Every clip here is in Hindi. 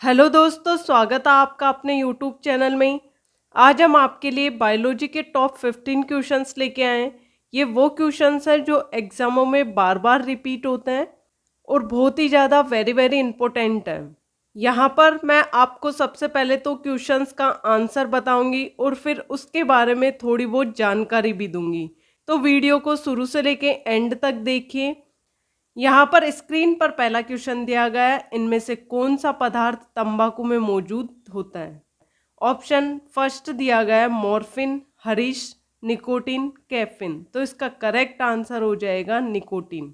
हेलो दोस्तों, स्वागत है आपका अपने यूट्यूब चैनल में। आज हम आपके लिए बायोलॉजी के टॉप 15 क्वेश्चंस लेके आए हैं। ये वो क्वेश्चंस हैं जो एग्जामों में बार बार रिपीट होते हैं और बहुत ही ज़्यादा वेरी वेरी इंपॉर्टेंट है। यहाँ पर मैं आपको सबसे पहले तो क्वेश्चंस का आंसर बताऊंगी और फिर उसके बारे में थोड़ी बहुत जानकारी भी दूंगी। तो वीडियो को शुरू से लेके एंड तक देखिए। यहाँ पर स्क्रीन पर पहला क्वेश्चन दिया गया है, इनमें से कौन सा पदार्थ तंबाकू में मौजूद होता है। ऑप्शन फर्स्ट दिया गया है मॉर्फिन, हरीश, निकोटीन, कैफीन। तो इसका करेक्ट आंसर हो जाएगा निकोटीन।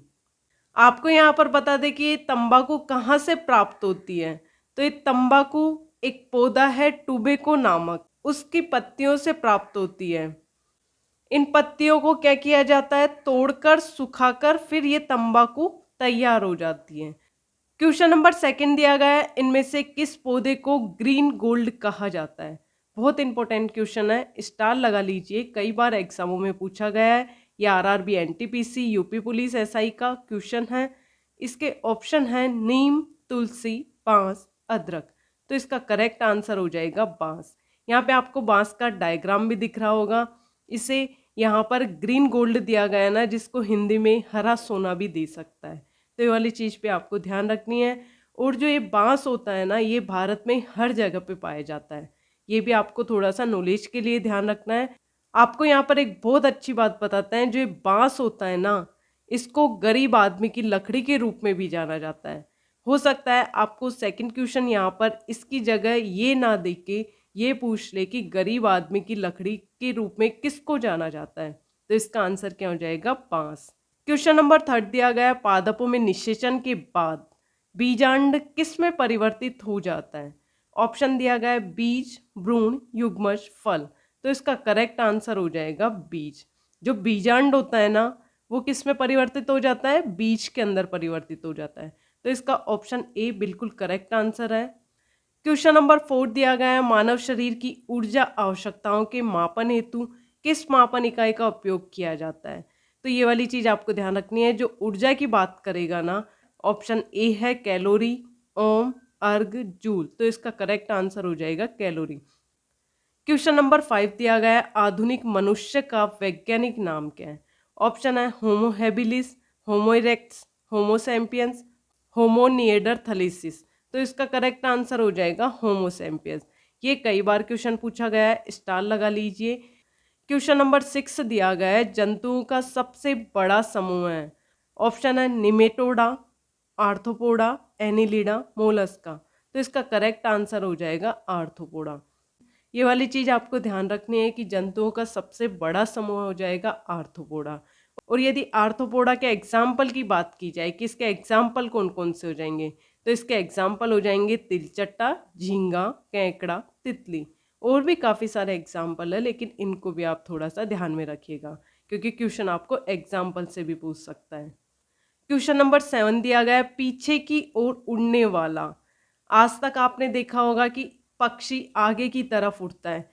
आपको यहाँ पर बता दें कि ये तंबाकू कहाँ से प्राप्त होती है। तो ये तंबाकू एक पौधा है टुबेको नामक, उसकी पत्तियों से प्राप्त होती है। इन पत्तियों को क्या किया जाता है, तोड़कर सुखाकर फिर ये तंबाकू तैयार हो जाती है। क्वेश्चन नंबर सेकंड दिया गया है, इनमें से किस पौधे को ग्रीन गोल्ड कहा जाता है। बहुत इंपॉर्टेंट क्वेश्चन है, स्टार लगा लीजिए, कई बार एग्जामों में पूछा गया है। ये RRB, NTPC, UP police, SI का क्वेश्चन है। इसके ऑप्शन है नीम, तुलसी, बांस, अदरक। तो इसका करेक्ट आंसर हो जाएगा बांस। यहाँ पे आपको बांस का डायग्राम भी दिख रहा होगा। इसे यहाँ पर ग्रीन गोल्ड दिया गया है ना, जिसको हिंदी में हरा सोना भी दे सकता है। तो ये वाली चीज़ पे आपको ध्यान रखनी है। और जो ये बांस होता है ना, ये भारत में हर जगह पे पाया जाता है। ये भी आपको थोड़ा सा नॉलेज के लिए ध्यान रखना है। आपको यहाँ पर एक बहुत अच्छी बात बताते हैं, जो ये बांस होता है ना, इसको गरीब आदमी की लकड़ी के रूप में भी जाना जाता है। हो सकता है आपको सेकंड क्वेश्चन यहाँ पर इसकी जगह ये ना दे के ये पूछ ले कि गरीब आदमी की लकड़ी के रूप में किसको जाना जाता है। तो इसका आंसर क्या हो जाएगा, बांस। क्वेश्चन नंबर थर्ड दिया गया है, पादपों में निषेचन के बाद बीजांड किस में परिवर्तित हो जाता है। ऑप्शन दिया गया है बीज, भ्रूण, युग्मज, फल। तो इसका करेक्ट आंसर हो जाएगा बीज। जो बीजांड होता है ना, वो किस में परिवर्तित हो जाता है, बीज के अंदर परिवर्तित हो जाता है। तो इसका ऑप्शन ए बिल्कुल करेक्ट आंसर है। क्वेश्चन नंबर 4 दिया गया है, मानव शरीर की ऊर्जा आवश्यकताओं के मापन हेतु किस मापन इकाई का उपयोग किया जाता है। तो ये वाली चीज आपको ध्यान रखनी है। जो ऊर्जा की बात करेगा ना, ऑप्शन ए है कैलोरी, ओम, अर्ग, जूल। तो इसका करेक्ट आंसर हो जाएगा कैलोरी। क्वेश्चन नंबर 5 दिया गया है, आधुनिक मनुष्य का वैज्ञानिक नाम क्या है। ऑप्शन है होमो हैबिलिस, होमो इरेक्ट्स, होमो सैपियंस, होमो निएंडरथालिस। तो इसका करेक्ट आंसर हो जाएगा होमो सैपियंस। ये कई बार क्वेश्चन पूछा गया है, स्टार लगा लीजिए। क्वेश्चन नंबर 6 दिया गया है, जंतुओं का सबसे बड़ा समूह है। ऑप्शन है निमेटोडा, आर्थ्रोपोडा, एनिलिडा, मोलस्का। तो इसका करेक्ट आंसर हो जाएगा आर्थ्रोपोडा। ये वाली चीज आपको ध्यान रखनी है कि जंतुओं का सबसे बड़ा समूह हो जाएगा आर्थ्रोपोडा। और यदि आर्थ्रोपोडा के एग्जाम्पल की बात की जाए कि इसके एग्जाम्पल कौन कौन से हो जाएंगे, तो इसके एग्जाम्पल हो जाएंगे तिलचट्टा, झींगा, केकड़ा, तितली। और भी काफ़ी सारे एग्जाम्पल है, लेकिन इनको भी आप थोड़ा सा ध्यान में रखिएगा, क्योंकि क्वेश्चन आपको एग्जाम्पल से भी पूछ सकता है। क्वेश्चन नंबर 7 दिया गया है, पीछे की ओर उड़ने वाला। आज तक आपने देखा होगा कि पक्षी आगे की तरफ उड़ता है,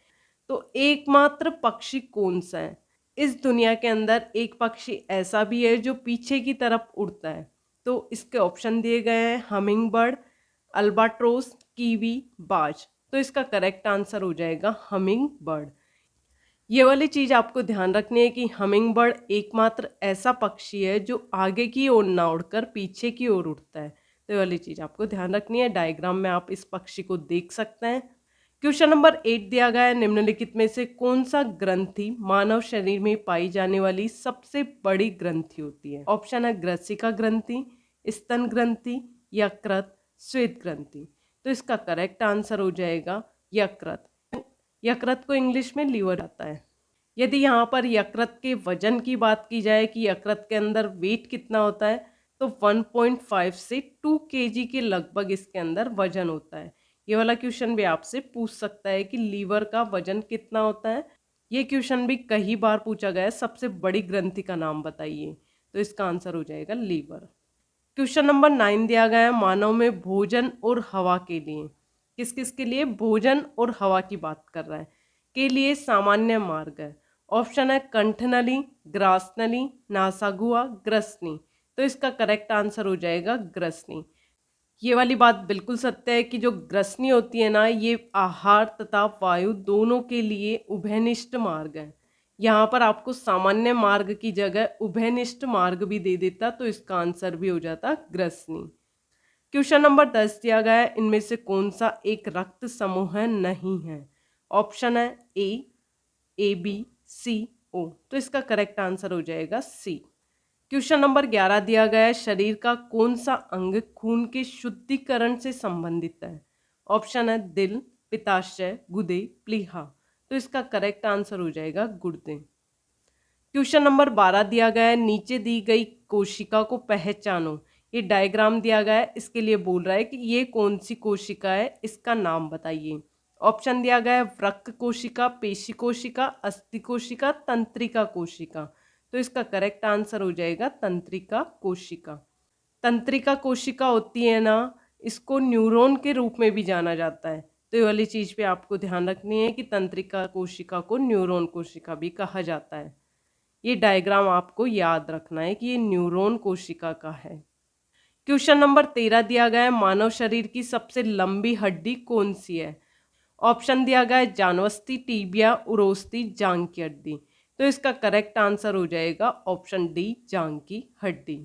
तो एकमात्र पक्षी कौन सा है। इस दुनिया के अंदर एक पक्षी ऐसा भी है जो पीछे की तरफ उड़ता है। तो इसके ऑप्शन दिए गए हैं हमिंग बर्ड, अल्बाट्रोस, कीवी, बाज। तो इसका करेक्ट आंसर हो जाएगा हमिंग बर्ड। ये वाली चीज आपको ध्यान रखनी है कि हमिंग बर्ड एकमात्र ऐसा पक्षी है जो आगे की ओर ना उड़कर पीछे की ओर उड़ता है। तो ये वाली चीज आपको ध्यान रखनी है। डायग्राम में आप इस पक्षी को देख सकते हैं। क्वेश्चन नंबर 8 दिया गया है, निम्नलिखित में से कौन सा ग्रंथि मानव शरीर में पाई जाने वाली सबसे बड़ी ग्रंथि होती है। ऑप्शन है ग्रसिका ग्रंथि, स्तन ग्रंथि, यकृत, श्वेत ग्रंथि। तो इसका करेक्ट आंसर हो जाएगा यकृत। यकृत को इंग्लिश में लीवर आता है। यदि यहाँ पर यकृत के वजन की बात की जाए कि यकृत के अंदर वेट कितना होता है, तो 1.5 से 2 kg के लगभग इसके अंदर वजन होता है। ये वाला क्वेश्चन भी आपसे पूछ सकता है कि लीवर का वजन कितना होता है। ये क्वेश्चन भी कई बार पूछा गया है, सबसे बड़ी ग्रंथि का नाम बताइए। तो इसका आंसर हो जाएगा लीवर। क्वेश्चन नंबर 9 दिया गया है, मानव में भोजन और हवा के लिए, किस किस के लिए, भोजन और हवा की बात कर रहा है, के लिए सामान्य मार्ग है। ऑप्शन है कंठनली, ग्रासनली, नासागुआ, ग्रसनी। तो इसका करेक्ट आंसर हो जाएगा ग्रसनी। ये वाली बात बिल्कुल सत्य है कि जो ग्रसनी होती है ना, ये आहार तथा वायु दोनों के लिए उभयनिष्ठ मार्ग है। यहाँ पर आपको सामान्य मार्ग की जगह उभयनिष्ठ मार्ग भी दे देता, तो इसका आंसर भी हो जाता ग्रसनी। क्वेश्चन नंबर 10 दिया गया है, इनमें से कौन सा एक रक्त समूह नहीं है? ऑप्शन है ए बी सी ओ, तो इसका करेक्ट आंसर हो जाएगा सी। क्वेश्चन नंबर 11 दिया गया है, शरीर का कौन सा अंग खून के शुद्धिकरण से संबंधित है? ऑप्शन है दिल, पित्ताशय, गुर्दे, प्लीहा, तो इसका करेक्ट आंसर हो जाएगा गुर्दे। क्वेश्चन नंबर 12 दिया गया है, नीचे दी गई कोशिका को पहचानो। ये डायग्राम दिया गया है, इसके लिए बोल रहा है कि ये कौन सी कोशिका है, इसका नाम बताइए। ऑप्शन दिया गया है वृक्क कोशिका, पेशी कोशिका, अस्थि कोशिका, तंत्रिका कोशिका, तो इसका करेक्ट आंसर हो जाएगा तंत्रिका कोशिका। तंत्रिका कोशिका होती है ना, इसको न्यूरॉन के रूप में भी जाना जाता है, तो ये वाली चीज पे आपको ध्यान रखनी है कि तंत्रिका कोशिका को न्यूरॉन कोशिका भी कहा जाता है। ये डायग्राम आपको याद रखना है कि ये न्यूरॉन कोशिका का है। क्वेश्चन नंबर 13 दिया गया है, मानव शरीर की सबसे लंबी हड्डी कौन सी है? ऑप्शन दिया गया है जान्हवी, टीबिया, उरोस्थी, जांग की हड्डी, तो इसका करेक्ट आंसर हो जाएगा ऑप्शन डी, जांग की हड्डी।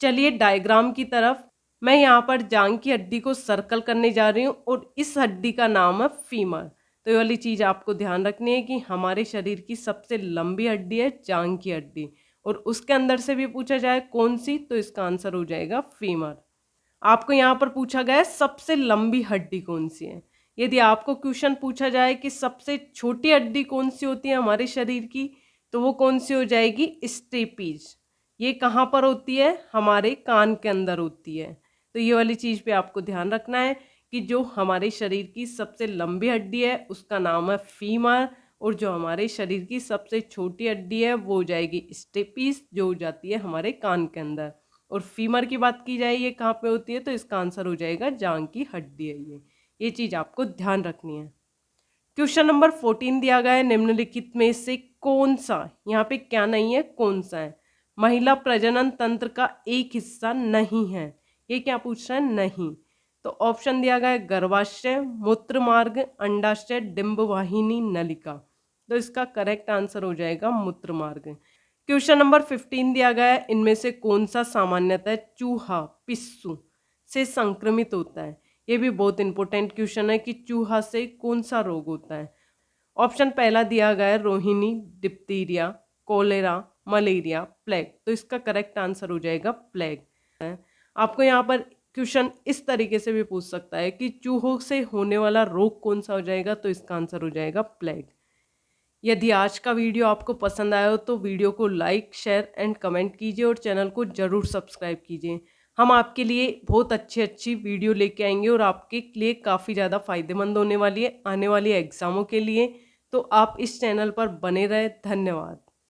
चलिए डायग्राम की तरफ। मैं यहाँ पर जांग की हड्डी को सर्कल करने जा रही हूँ और इस हड्डी का नाम है फीमर। तो ये वाली चीज आपको ध्यान रखनी है कि हमारे शरीर की सबसे लंबी हड्डी है जांग की हड्डी, और उसके अंदर से भी पूछा जाए कौन सी, तो इसका आंसर हो जाएगा फीमर। आपको यहाँ पर पूछा गया है सबसे लंबी हड्डी कौन सी है। यदि आपको क्वेश्चन पूछा जाए कि सबसे छोटी हड्डी कौन सी होती है हमारे शरीर की, तो वो कौन सी हो जाएगी? स्टेपीज। ये कहाँ पर होती है? हमारे कान के अंदर होती है। तो ये वाली चीज पे आपको ध्यान रखना है कि जो हमारे शरीर की सबसे लंबी हड्डी है उसका नाम है फीमर, और जो हमारे शरीर की सबसे छोटी हड्डी है वो हो जाएगी स्टेपीज, जो हो जाती है हमारे कान के अंदर। और फीमर की बात की जाए ये कहाँ पे होती है, तो इसका आंसर हो जाएगा जांग की हड्डी है ये चीज आपको ध्यान रखनी है। क्वेश्चन नंबर 14 दिया गया है, निम्नलिखित में से कौन सा, यहाँ पे क्या नहीं है, कौन सा है, महिला प्रजनन तंत्र का एक हिस्सा नहीं है? ये क्या पूछ रहा है? नहीं। तो ऑप्शन दिया गया है गर्भाशय, मूत्र मार्ग, अंडाशय, डिंब वाहिनी, नलिका, तो इसका करेक्ट आंसर हो जाएगा मूत्र मार्ग। क्वेश्चन नंबर 15 दिया गया है, इनमें से कौन सा सामान्यतः चूहा, पिस्सू से संक्रमित होता है? ये भी बहुत इंपॉर्टेंट क्वेश्चन है कि चूहा से कौन सा रोग होता है। ऑप्शन पहला दिया गया है रोहिणी, डिप्थीरिया, कोलेरा, मलेरिया, प्लेग, तो इसका करेक्ट आंसर हो जाएगा प्लेग। आपको यहाँ पर क्वेश्चन इस तरीके से भी पूछ सकता है कि चूहों से होने वाला रोग कौन सा हो जाएगा, तो इसका आंसर हो जाएगा प्लेग। यदि आज का वीडियो आपको पसंद आया हो तो वीडियो को लाइक, शेयर एंड कमेंट कीजिए और चैनल को ज़रूर सब्सक्राइब कीजिए। हम आपके लिए बहुत अच्छी वीडियो लेके आएंगे और आपके लिए काफ़ी ज़्यादा फायदेमंद होने वाली है आने वाली एग्ज़ामों के लिए। तो आप इस चैनल पर बने रहें। धन्यवाद।